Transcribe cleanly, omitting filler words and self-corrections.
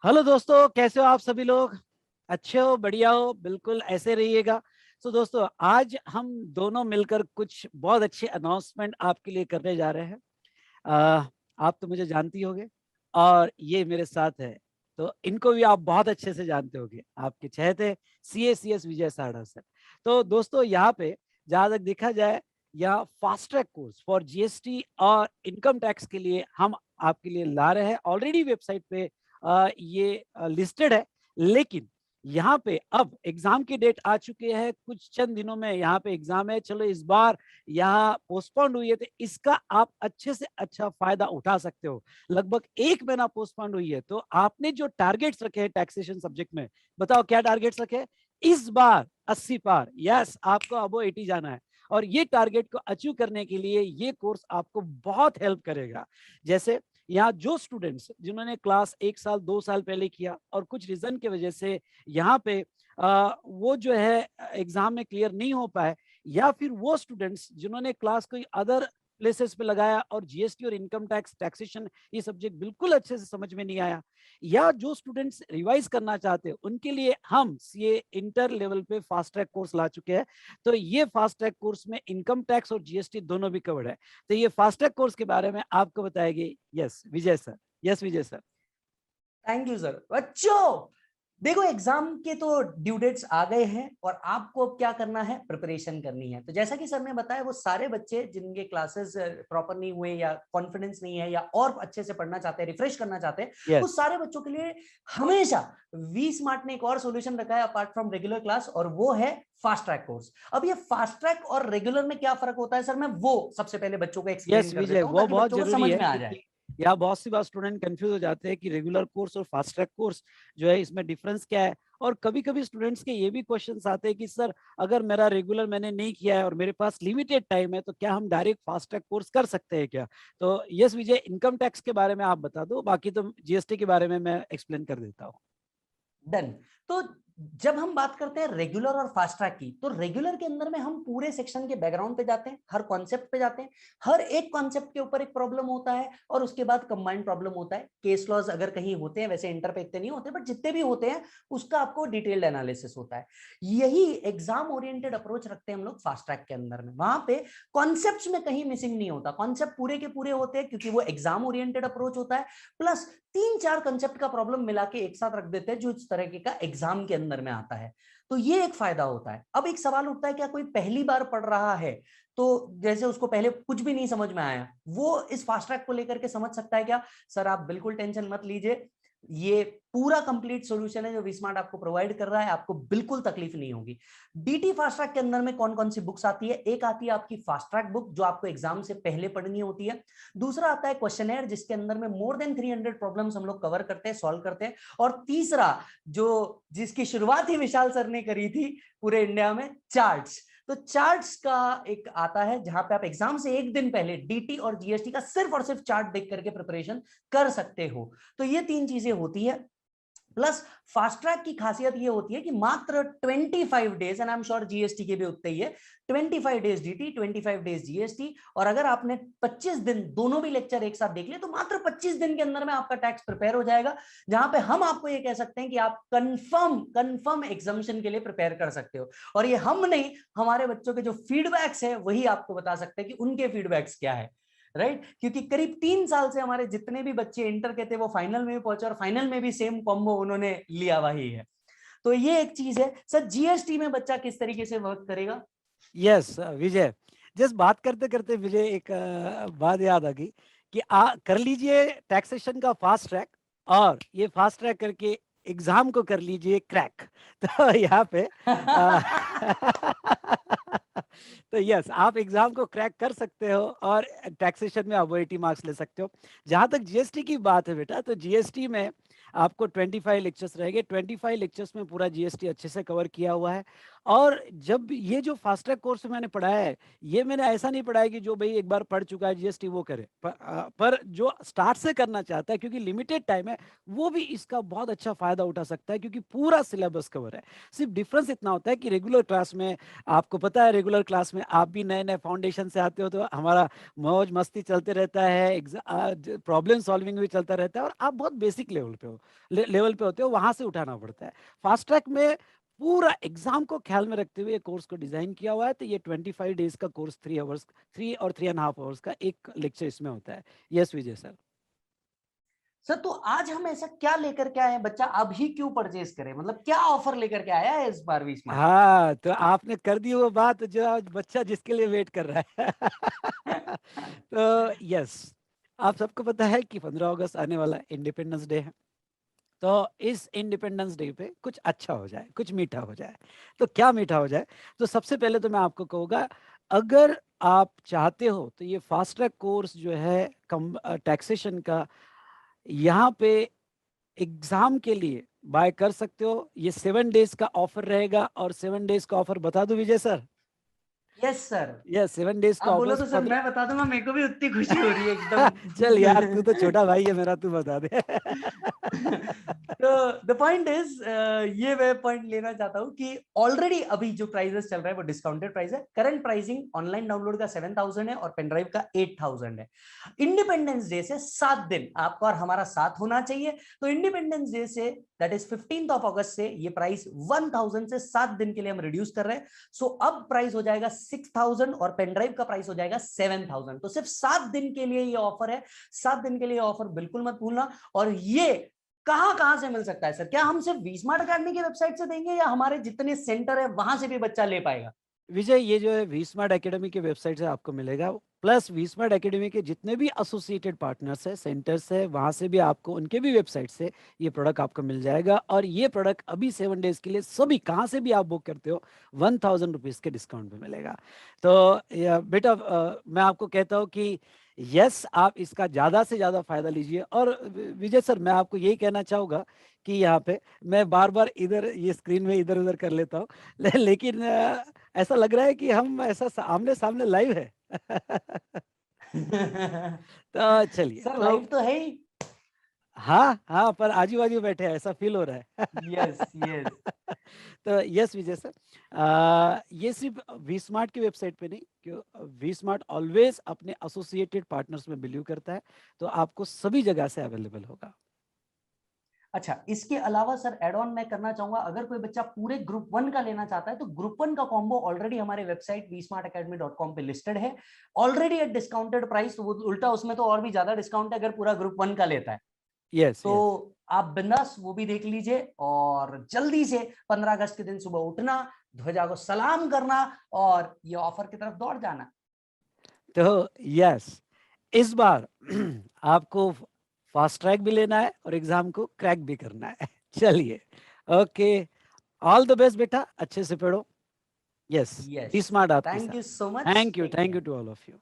Hello दोस्तों, कैसे हो आप सभी लोग? अच्छे हो, बढ़िया हो, बिल्कुल ऐसे रहिएगा। तो दोस्तों, आज हम दोनों मिलकर कुछ बहुत अच्छे अनाउंसमेंट आपके लिए करने जा रहे हैं। आप तो मुझे जानती होंगे और ये मेरे साथ है, तो इनको भी आप बहुत अच्छे से जानते होंगे। आपके चहेते CACS विजय साड़ा सर। तो दोस्तों, यहाँ पे जहाँ तक देखा जाए, यहाँ fast track course for GST और इनकम टैक्स के लिए हम आपके लिए ला रहे हैं। ऑलरेडी वेबसाइट पे ये लिस्टेड है, लेकिन यहाँ पे अब एग्जाम की डेट आ चुके हैं। कुछ चंद दिनों में यहाँ पे एग्जाम है। चलो, इस बार यहाँ पोस्टपोन्ड हुई है, तो इसका आप अच्छे से अच्छा फायदा उठा सकते हो। लगभग 1 महीना पोस्टपोन्ड हुई है, तो आपने जो टारगेट्स रखे हैं टैक्सेशन सब्जेक्ट में, बताओ क्या टारगेट्स रखे हैं? इस बार 80 पार, यस, आपको अबो 80 जाना है। और ये टारगेट को अचीव करने के लिए ये कोर्स आपको बहुत हेल्प करेगा। जैसे यहाँ जो स्टूडेंट्स जिन्होंने क्लास 1 साल 2 साल पहले किया और कुछ रीजन की वजह से यहाँ पे वो जो है एग्जाम में क्लियर नहीं हो पाए, या फिर वो स्टूडेंट्स जिन्होंने क्लास कोई अदर प्लेसेस पे लगाया और GST और इनकम टैक्स टैक्सेशन ये सब्जेक्ट बिल्कुल अच्छे से समझ में नहीं आया, या जो स्टूडेंट्स रिवाइज करना चाहते हैं, उनके लिए हम CA इंटर लेवल पे फास्ट ट्रैक कोर्स ला चुके हैं। तो ये फास्ट ट्रैक कोर्स में इनकम टैक्स और GST दोनों भी कवर्ड है। तो ये फास्ट ट्रैक कोर्स के बारे में आपको बताएंगे yes Vijay sir. Yes Vijay sir. Thank you sir. बच्चों देखो, एग्जाम के तो ड्यू डेट्स आ गए हैं और आपको अब क्या करना है, प्रिपरेशन करनी है। तो जैसा कि सर ने बताया, वो सारे बच्चे जिनके क्लासेस प्रॉपर नहीं हुए या कॉन्फिडेंस नहीं है या और अच्छे से पढ़ना चाहते हैं, रिफ्रेश करना चाहते हैं, यस उस सारे बच्चों के लिए हमेशा वी स्मार्ट ने एक और सॉल्यूशन रखा है अपार्ट फ्रॉम रेगुलर क्लास, और वो है फास्ट ट्रैक कोर्स। अब ये फास्ट ट्रैक और रेगुलर में क्या फर्क होता है सर, मैं वो सबसे पहले बच्चों को एक्सप्लेन यस कर विजय, देता हूं वो ताकि बहुत बच्चों को जरूरी समझ है, में आ जाए। क्योंकि यहाँ बहुत सी बार स्टूडेंट कंफ्यूज हो जाते हैं कि रेगुलर कोर्स और फास्ट ट्रैक कोर्स जो है, इसमें डिफरेंस क्या है। और कभी कभी स्टूडेंट्स के ये भी क्वेश्चंस आते हैं कि सर, अगर मेरा रेगुलर मैंने नहीं किया है और मेरे पास लिमिटेड टाइम है, तो क्या हम डायरेक्ट फास्ट ट्रैक कोर्स कर सकते हैं क्या? तो यस विजय, इनकम टैक्स के बारे में आप बता दो, बाकी तो GST के बारे में मैं एक्सप्लेन कर देता हूँ। डन। तो जब हम बात करते हैं रेगुलर और फास्ट ट्रैक की, तो रेगुलर के अंदर में हम पूरे सेक्शन के बैकग्राउंड पे जाते हैं, हर कॉन्सेप्ट पे जाते हैं, हर एक कॉन्सेप्ट के ऊपर एक प्रॉब्लम होता है और उसके बाद कंबाइंड प्रॉब्लम होता है। केस लॉज अगर कहीं होते हैं, वैसे इंटर पे इतने नहीं होते, बट जितने भी होते हैं उसका आपको डिटेल्ड एनालिसिस होता है। यही एग्जाम ओरिएंटेड अप्रोच रखते हैं हम लोग फास्ट ट्रैक के अंदर में। वहां पे कॉन्सेप्ट में कहीं मिसिंग नहीं होता, कॉन्सेप्ट पूरे के पूरे होते हैं, क्योंकि वो एग्जाम ओरिएंटेड अप्रोच होता है। प्लस 3-4 कंसेप्ट का प्रॉब्लम मिला के एक साथ रख देते हैं जो इस तरह का एग्जाम के अंदर में आता है। तो ये एक फायदा होता है। अब एक सवाल उठता है, क्या कोई पहली बार पढ़ रहा है, तो जैसे उसको पहले कुछ भी नहीं समझ में आया, वो इस फास्ट ट्रैक को लेकर के समझ सकता है क्या? सर आप बिल्कुल टेंशन मत लीजिए, ये पूरा कंप्लीट सॉल्यूशन है जो वीस्मार्ट आपको प्रोवाइड कर रहा है, आपको बिल्कुल तकलीफ नहीं होगी। DT फास्ट ट्रैक के अंदर में कौन कौन सी बुक्स आती है? एक आती है आपकी फास्ट ट्रैक बुक, जो आपको एग्जाम से पहले पढ़नी होती है। दूसरा आता है क्वेश्चनर, जिसके अंदर में मोर देन 300 प्रॉब्लम्स हम लोग कवर करते हैं, सॉल्व करते हैं। और तीसरा, जो जिसकी शुरुआत ही विशाल सर ने करी थी पूरे इंडिया में, चार्ट्स। तो चार्ट्स का एक आता है जहां पे आप एग्जाम से एक दिन पहले DT और GST का सिर्फ और सिर्फ चार्ट देख करके प्रिपरेशन कर सकते हो। तो ये 3 चीजें होती है। प्लस फास्ट ट्रैक की खासियत ये होती है कि मात्र 25 days, and I am sure GST के भी उतने ही है, 25 डेज DT, 25 डेज GST। और अगर आपने 25 दिन दोनों भी लेक्चर एक साथ देख लिए, तो मात्र 25 दिन के अंदर में आपका टैक्स प्रिपेयर हो जाएगा, जहां पे हम आपको ये कह सकते हैं कि आप कंफर्म एग्जामिनेशन के लिए प्रिपेयर कर सकते हो। और ये हम नहीं, हमारे बच्चों के जो फीडबैक्स है वही आपको बता सकते हैं कि उनके फीडबैक्स क्या है। राइट, क्योंकि करीब 3 साल से हमारे जितने भी बच्चे इंटर के थे वो फाइनल में भी पहुंचे, और फाइनल में भी सेम कॉम्बो उन्होंने लिया वही है। तो ये एक चीज है सर। GST में बच्चा किस तरीके से वर्क करेगा? यस विजय, जस्ट बात करते करते विजय एक बात याद आ गई कि कर लीजिए टैक्सेशन का फास्ट ट्रैक, और ये फास्ट ट्रैक करके एग्जाम को कर लीजिए क्रैक। तो यहाँ पे तो यस, आप एग्जाम को क्रैक कर सकते हो और टैक्सेशन में अब 80 मार्क्स ले सकते हो। जहाँ तक GST की बात है बेटा, तो GST में आपको 25 लेक्चर्स रहेंगे। 25 लेक्चर्स में पूरा GST अच्छे से कवर किया हुआ है। और जब ये जो फास्ट ट्रैक कोर्स मैंने पढ़ाया है, ये मैंने ऐसा नहीं पढ़ाया कि जो भाई एक बार पढ़ चुका है जीएसटी वो करे, पर जो स्टार्ट से करना चाहता है, क्योंकि लिमिटेड टाइम है, वो भी इसका बहुत अच्छा फायदा उठा सकता है, क्योंकि पूरा सिलेबस कवर है। सिर्फ डिफरेंस इतना होता है कि रेगुलर क्लास में, आपको पता है रेगुलर क्लास में आप भी नए नए फाउंडेशन से आते हो, तो हमारा मौज मस्ती चलते रहता है, प्रॉब्लम सॉल्विंग भी चलता रहता है, और आप बहुत बेसिक लेवल पे हो, लेवल पे होते हो, वहां से उठाना पड़ता है। फास्ट ट्रैक में पूरा एग्जाम को ख्याल में रखते हुए कोर्स को डिजाइन किया हुआ है। तो ये 25 डेज का कोर्स, 3 आवर्स, 3 और 3.5 आवर्स का एक लेक्चर इसमें होता है। यस विजय सर। सर तो आज हम ऐसा क्या लेकर के आए हैं, बच्चा अभी क्यों परचेज करे, मतलब क्या ऑफर लेकर के आया है इस बार 20 मार्च? हाँ, तो आपने कर दी वो बात जो आज बच्चा जिसके लिए वेट कर रहा है। तो यस, आप सबको पता है कि 15 अगस्त आने वाला इंडिपेंडेंस डे है। तो इस इंडिपेंडेंस डे पे कुछ अच्छा हो जाए, कुछ मीठा हो जाए। तो क्या मीठा हो जाए? तो सबसे पहले तो मैं आपको कहूँगा, अगर आप चाहते हो तो ये फास्ट ट्रैक कोर्स जो है कम टैक्सेशन का, यहाँ पे एग्जाम के लिए बाय कर सकते हो। ये 7 डेज का ऑफर रहेगा, और 7 डेज का ऑफर बता दूं विजय सर? Yes sir. ये 7 डेज का आप बोलो तो सर ऑफर। मैं बता दूंगा, मेरे को भी उतनी खुशी हो रही है चल यार, तू तो एकदम। छोटा भाई है मेरा, तू बता दे। तो द पॉइंट इज, ये मैं पॉइंट लेना चाहता हूँ कि ऑलरेडी अभी जो प्राइसेस चल रहा है वो डिस्काउंटेड प्राइस है। करंट प्राइसिंग ऑनलाइन डाउनलोड का 7,000 है और पेनड्राइव का 8,000 है। इंडिपेंडेंस डे से 7 दिन आपका और हमारा साथ होना चाहिए। तो इंडिपेंडेंस डे से, दैट इज 15th ऑफ अगस्त से, ये प्राइस 1,000 से 7 दिन के लिए हम रिड्यूस कर रहे हैं। सो अब प्राइस हो जाएगा 6,000 और पेनड्राइव का प्राइस हो जाएगा 7,000। तो सिर्फ 7 दिन के लिए ये ऑफर है। 7 दिन के लिए ऑफर बिल्कुल मत भूलना। और ये कहां से मिल सकता है सर? क्या हम सिर्फ वी स्मार्ट अकेडमी की वेबसाइट से देंगे, या हमारे जितने सेंटर है वहां से भी बच्चा ले पाएगा? विजय, ये जो है वी स्मार्ट एकेडमी की वेबसाइट से आपको मिलेगा, प्लस वी स्मार्ट एकेडमी के जितने भी एसोसिएटेड पार्टनर्स है, सेंटर्स है, वहां से भी आपको, उनके भी वेबसाइट से ये प्रोडक्ट आपको मिल जाएगा। और ये प्रोडक्ट अभी 7 डेज के लिए सभी, कहाँ से भी आप बुक करते हो, 1,000 रुपीज के डिस्काउंट पे मिलेगा। तो बेटा, मैं आपको कहता हूँ कि यस, आप इसका ज़्यादा से ज़्यादा फायदा लीजिए। और विजय सर, मैं आपको यही कहना चाहूँगा कि यहाँ पे मैं बार बार इधर ये स्क्रीन में इधर उधर कर लेता हूँ, लेकिन ऐसा लग रहा है कि हम ऐसा आमने सामने लाइव है। तो चलिए, सर तो लाइव तो है ही। हाँ हाँ, पर आजू बाजू बैठे हैं, ऐसा फील हो रहा है। Yes yes. तो यस विजय सर, ये सिर्फ वी स्मार्ट की वेबसाइट पे नहीं, क्यों, वी स्मार्ट ऑलवेज अपने एसोसिएटेड पार्टनर्स में बिलीव करता है, तो आपको सभी जगह से अवेलेबल होगा। अच्छा, इसके अलावा सर एड ऑन मैं करना चाहूंगा, अगर कोई बच्चा पूरे ग्रुप 1 का लेना चाहता है तो ग्रुप 1 का कॉम्बो ऑलरेडी हमारे वेबसाइट vsmartacademy.com पे लिस्टेड है, ऑलरेडी एट डिस्काउंटेड प्राइस। वो उल्टा उसमें तो और भी ज्यादा डिस्काउंट है अगर पूरा ग्रुप 1 का लेता है। यस तो यस। आप बिंदास वो भी देख लीजिए, और जल्दी से 15 अगस्त के दिन सुबह उठना, ध्वजा को सलाम करना और ये ऑफर की तरफ दौड़ जाना। तो यस, इस बार आपको फास्ट ट्रैक भी लेना है और एग्जाम को क्रैक भी करना है। चलिए, ओके, ऑल द बेस्ट बेटा, अच्छे से पढ़ो। यस, यस, बी स्मार्ट आपके थैंक साथ। You so much, take thank you care. To all of you.